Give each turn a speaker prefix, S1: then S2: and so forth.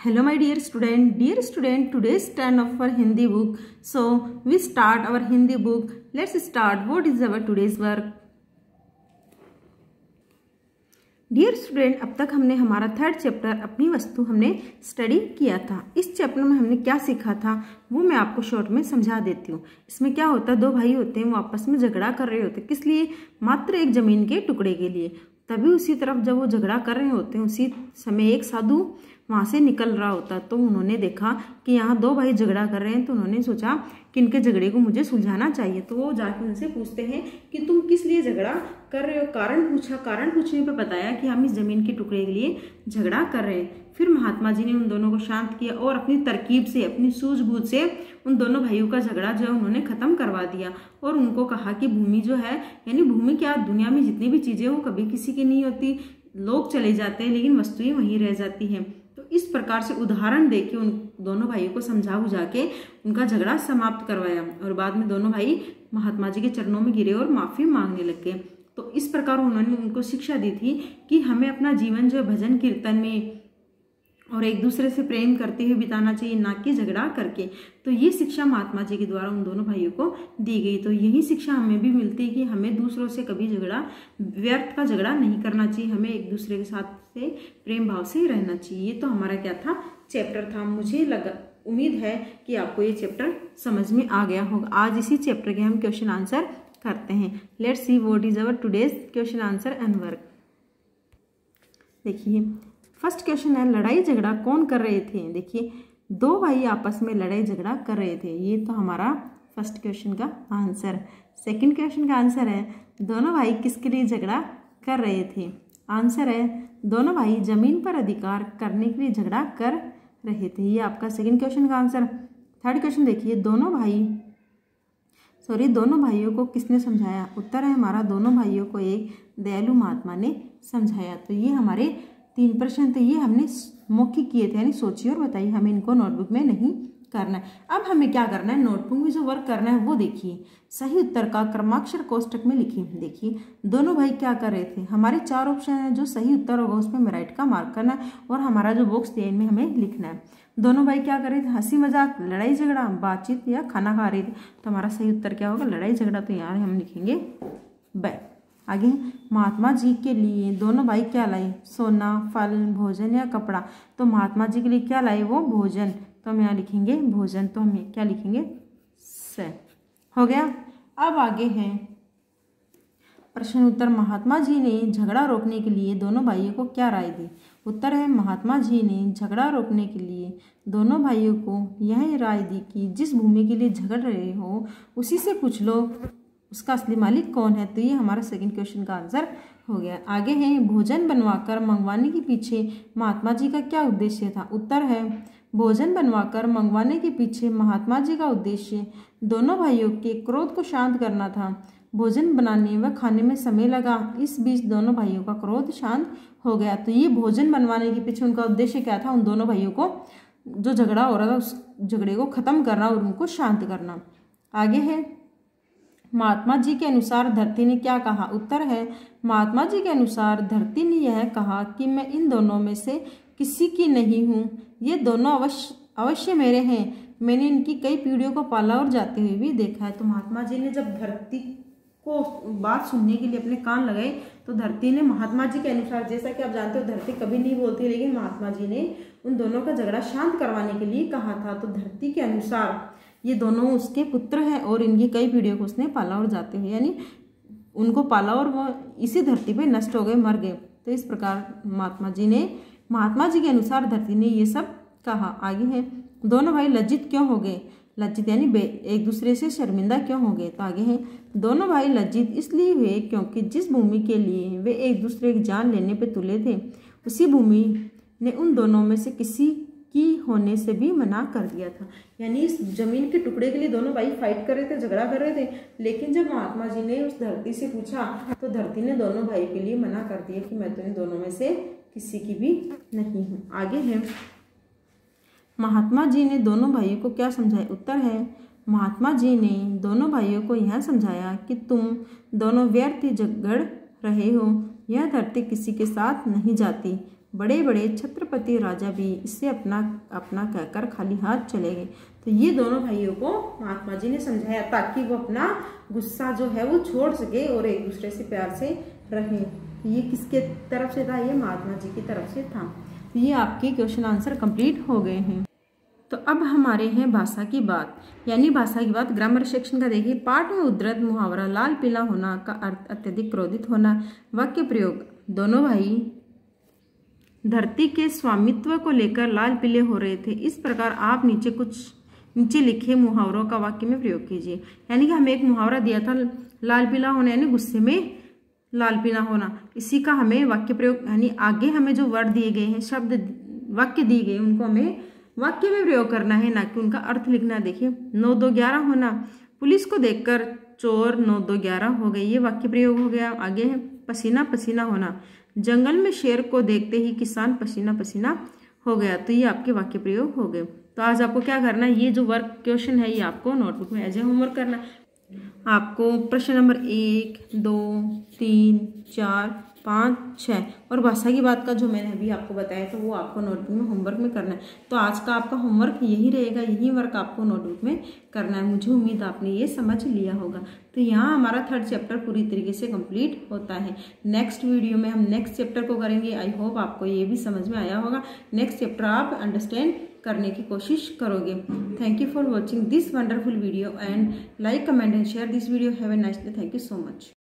S1: Hello my dear student, today's turn of our Hindi book. So we start our Hindi book. Let's start. What is our today's work? Dear student, अब तक हमने हमारा third chapter अपनी वस्तु हमने study किया था। इस चैप्टर में हमने क्या सीखा था वो मैं आपको शॉर्ट में समझा देती हूँ। इसमें क्या होता है, दो भाई होते हैं, वो आपस में झगड़ा कर रहे होते हैं। किस लिए? मात्र एक जमीन के टुकड़े के लिए। तभी उसी तरफ जब वो झगड़ा कर रहे होते हैं, उसी समय एक साधु वहाँ से निकल रहा होता। तो उन्होंने देखा कि यहाँ दो भाई झगड़ा कर रहे हैं, तो उन्होंने सोचा कि इनके झगड़े को मुझे सुलझाना चाहिए। तो वो जाके उनसे पूछते हैं कि तुम किस लिए झगड़ा कर रहे हो। कारण पूछा। कारण पूछने पे बताया कि हम इस जमीन के टुकड़े के लिए झगड़ा कर रहे हैं। फिर महात्मा जी ने उन दोनों को शांत किया और अपनी तरकीब से, अपनी सूझबूझ से उन दोनों भाइयों का झगड़ा जो है उन्होंने खत्म करवा दिया। और उनको कहा कि भूमि जो है, यानी भूमि क्या, दुनिया में जितनी भी चीजें वो कभी किसी की नहीं होती। लोग चले जाते हैं लेकिन वस्तुएं वहीं रह जाती हैं। तो इस प्रकार से उदाहरण देके उन दोनों भाइयों को समझा बुझा के उनका झगड़ा समाप्त करवाया। और बाद में दोनों भाई महात्मा जी के चरणों में गिरे और माफी मांगने लगे। तो इस प्रकार उन्होंने उनको शिक्षा दी थी कि हमें अपना जीवन जो है भजन कीर्तन में और एक दूसरे से प्रेम करते हुए बिताना चाहिए, ना कि झगड़ा करके। तो ये शिक्षा महात्मा जी के द्वारा उन दोनों भाइयों को दी गई। तो यही शिक्षा हमें भी मिलती है कि हमें दूसरों से कभी झगड़ा, व्यर्थ का झगड़ा नहीं करना चाहिए। हमें एक दूसरे के साथ से प्रेम भाव से रहना चाहिए। ये तो हमारा क्या था, चैप्टर था। मुझे उम्मीद है कि आपको ये चैप्टर समझ में आ गया होगा। आज इसी चैप्टर के हम क्वेश्चन आंसर करते हैं। Let's see what is our today's question answer and work. देखिए, फर्स्ट क्वेश्चन है, लड़ाई झगड़ा कौन कर रहे थे। देखिए, दो भाई आपस में लड़ाई झगड़ा कर रहे थे। ये तो हमारा फर्स्ट क्वेश्चन का आंसर। सेकंड क्वेश्चन का आंसर है, दोनों भाई किसके लिए झगड़ा कर रहे थे। आंसर है, दोनों भाई जमीन पर अधिकार करने के लिए झगड़ा कर रहे थे। ये आपका सेकंड क्वेश्चन का आंसर। थर्ड क्वेश्चन देखिए, दोनों भाइयों को किसने समझाया। उत्तर है हमारा, दोनों भाइयों को एक दयालु महात्मा ने समझाया। तो ये हमारे 3 प्रश्न थे। ये हमने मौखिक किए थे, यानी सोचिए और बताइए। हमें इनको नोटबुक में नहीं करना है। अब हमें क्या करना है, नोटबुक में जो वर्क करना है वो देखिए। सही उत्तर का क्रमाक्षर कोष्टक में लिखिए। देखिए, दोनों भाई क्या कर रहे थे। हमारे 4 ऑप्शन है, जो सही उत्तर होगा उसमें हमें राइट का मार्क करना है और हमारा जो बॉक्स दिया इनमें हमें लिखना है। दोनों भाई क्या कर रहे थे, हंसी मजाक, लड़ाई झगड़ा, बातचीत या खाना खा रहे थे। तो हमारा सही उत्तर क्या होगा, लड़ाई झगड़ा। तो यहाँ हम लिखेंगे ब। आगे, महात्मा जी के लिए दोनों भाई क्या लाए, सोना, फल, भोजन या कपड़ा। तो महात्मा जी के लिए क्या लाए, वो भोजन। तो हम यहाँ लिखेंगे भोजन। तो हम क्या लिखेंगे, स। हो गया। अब आगे है प्रश्न उत्तर। महात्मा जी ने झगड़ा रोकने के लिए दोनों भाइयों को क्या राय दी। उत्तर है, महात्मा जी ने झगड़ा रोकने के लिए दोनों भाइयों को यह राय दी कि जिस भूमि के लिए झगड़ रहे हो उसी से पूछ लो उसका असली मालिक कौन है। तो ये हमारा सेकंड क्वेश्चन का आंसर हो गया। आगे है, भोजन बनवाकर मंगवाने के पीछे महात्मा जी का क्या उद्देश्य था। उत्तर है, भोजन बनवाकर मंगवाने के पीछे महात्मा जी का उद्देश्य दोनों भाइयों के क्रोध को शांत करना था। भोजन बनाने व खाने में समय लगा, इस बीच दोनों भाइयों का क्रोध शांत हो गया। तो ये भोजन बनवाने के पीछे उनका उद्देश्य क्या था, उन दोनों भाइयों को जो झगड़ा हो रहा था उस झगड़े को खत्म करना और उनको शांत करना। आगे है, महात्मा जी के अनुसार धरती ने क्या कहा। उत्तर है, महात्मा जी के अनुसार धरती ने यह कहा कि मैं इन दोनों में से किसी की नहीं हूँ। ये दोनों अवश्य मेरे हैं। मैंने इनकी कई पीढ़ियों को पाला और जाते हुए भी देखा है। तो महात्मा जी ने जब धरती को बात सुनने के लिए अपने कान लगाए तो धरती ने महात्मा जी के अनुसार, जैसा कि आप जानते हो धरती कभी नहीं बोलती, लेकिन महात्मा जी ने उन दोनों का झगड़ा शांत करवाने के लिए कहा था। तो धरती के अनुसार ये दोनों उसके पुत्र हैं और इनकी कई पीढ़ियों को उसने पाला और जाते हुए, यानी उनको पाला और वो इसी धरती पे नष्ट हो गए, मर गए। तो इस प्रकार महात्मा जी के अनुसार धरती ने ये सब कहा। आगे है, दोनों भाई लज्जित क्यों हो गए। लज्जित यानी एक दूसरे से शर्मिंदा क्यों हो गए। तो आगे है, दोनों भाई लज्जित इसलिए हुए क्योंकि जिस भूमि के लिए वे एक दूसरे की जान लेने पे तुले थे उसी भूमि ने उन दोनों में से किसी की होने से भी मना कर दिया था। यानी इस जमीन के टुकड़े के लिए दोनों भाई फाइट कर रहे थे, झगड़ा कर रहे थे, लेकिन जब महात्मा जी ने उस धरती से पूछा तो धरती ने दोनों भाई के लिए मना कर दिया कि मैं तो इन दोनों में से किसी की भी नहीं हूँ। आगे है, महात्मा जी ने दोनों भाइयों को क्या समझाया। उत्तर है, महात्मा जी ने दोनों भाइयों को यह समझाया कि तुम दोनों व्यर्थ झगड़ रहे हो। यह धरती किसी के साथ नहीं जाती। बड़े बड़े छत्रपति राजा भी इससे अपना अपना कहकर खाली हाथ चले गए। तो ये दोनों भाइयों को महात्मा जी ने समझाया ताकि वो अपना गुस्सा जो है वो छोड़ सके और एक दूसरे से प्यार से रहें। ये किसके तरफ से था? ये महात्मा जी की तरफ से था। तो ये आपके क्वेश्चन आंसर कंप्लीट हो गए हैं। तो अब हमारे हैं भाषा की बात, यानी भाषा की बात ग्रामर सेक्शन का देखिए। पाठ में उद्धृत मुहावरा लाल पीला होना का अर्थ अत्यधिक क्रोधित होना। वाक्य प्रयोग, दोनों भाई धरती के स्वामित्व को लेकर लाल पीले हो रहे थे। इस प्रकार आप नीचे लिखे मुहावरों का वाक्य में प्रयोग कीजिए। यानी कि हमें एक मुहावरा दिया था लाल पीला होना, यानी गुस्से में लाल पीला होना। इसी का हमें वाक्य प्रयोग, यानी आगे हमें जो वर्ड दिए गए हैं, शब्द वाक्य दिए गए, उनको हमें वाक्य में प्रयोग करना है, ना कि उनका अर्थ लिखना। देखिए 9 2 11 होना, पुलिस को देखकर चोर 9 2 11 हो गए, ये वाक्य प्रयोग हो गया। आगे है पसीना पसीना होना, जंगल में शेर को देखते ही किसान पसीना पसीना हो गया। तो ये आपके वाक्य प्रयोग हो गए। तो आज आपको क्या करना है, ये जो वर्क क्वेश्चन है ये आपको नोटबुक में एज ए होमवर्क करना है। आपको प्रश्न नंबर 1 2 3 4 5 6 और भाषा की बात का जो मैंने अभी आपको बताया था वो आपको नोटबुक में होमवर्क में करना है। तो आज का आपका होमवर्क यही रहेगा, यही वर्क आपको नोटबुक में करना है। मुझे उम्मीद आपने ये समझ लिया होगा। तो यहाँ हमारा 3rd चैप्टर पूरी तरीके से कंप्लीट होता है। नेक्स्ट वीडियो में हम नेक्स्ट चैप्टर को करेंगे। आई होप आपको ये भी समझ में आया होगा। नेक्स्ट चैप्टर आप अंडरस्टैंड करने की कोशिश करोगे। Thank you for watching this wonderful video and like comment and share this video. Have a nice day. Thank you so much.